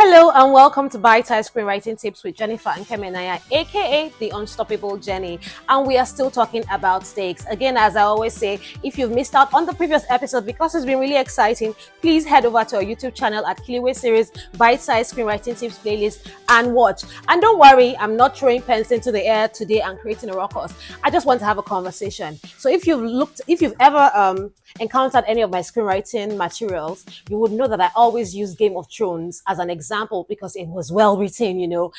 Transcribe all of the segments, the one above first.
Hello and welcome to Bite Size Screenwriting Tips with Jennifer and Kemenaya, aka The Unstoppable Jenny. And we are still talking about stakes. Again, as I always say, if you've missed out on the previous episode because it's been really exciting, please head over to our YouTube channel at Kiliwe Series Bite Size Screenwriting Tips playlist and watch. And don't worry, I'm not throwing pens into the air today and creating a ruckus. I just want to have a conversation. So if you've ever encountered any of my screenwriting materials, you would know that I always use Game of Thrones as an example because it was well written, and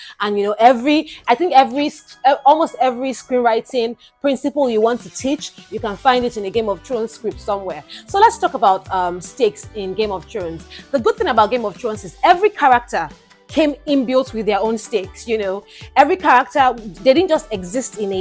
almost every screenwriting principle you want to teach, you can find it in a Game of Thrones script somewhere. So let's talk about stakes in Game of Thrones. The good thing about Game of Thrones is every character came inbuilt with their own stakes. Every character, they didn't just exist in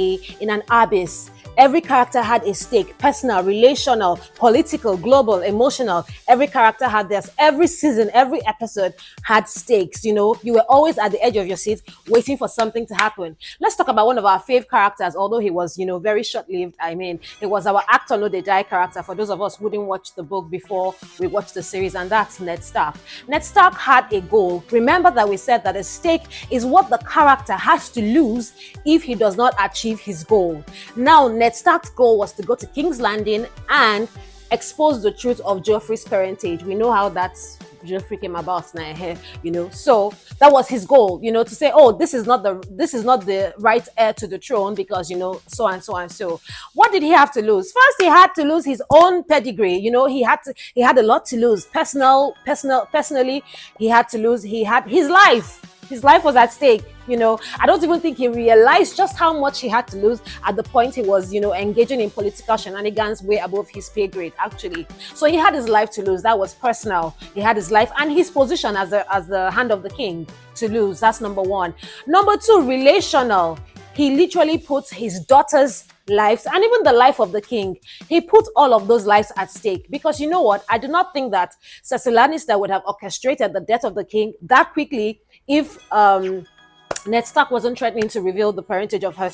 an abyss. Every character had a stake: personal, relational, political, global, emotional. Every character had theirs. Every season, every episode had stakes. You were always at the edge of your seat waiting for something to happen. Let's talk about one of our fave characters, although he was, very short-lived. It was our actor no they die character, for those of us who didn't watch the book before we watched the series, and that's Ned Stark. Ned Stark had a goal. Remember that we said that a stake is what the character has to lose if he does not achieve his goal. Now, Ned Stark's goal was to go to King's Landing and expose the truth of Joffrey's parentage. We know how Joffrey came about now, so that was his goal, to say, oh, this is not the right heir to the throne because, so and so and so. What did he have to lose? First, he had to lose his own pedigree. He had a lot to lose. Personally, he had to lose, he had his life. His life was at stake. I don't even think he realized just how much he had to lose at the point he was, engaging in political shenanigans way above his pay grade, actually. So he had his life to lose. That was personal. He had his life and his position as the hand of the king to lose. That's number one. Number two, relational. He literally puts his daughter's lives and even the life of the king. He put all of those lives at stake because you know what? I do not think that Cersei Lannister would have orchestrated the death of the king that quickly if Ned Stark wasn't threatening to reveal the parentage of her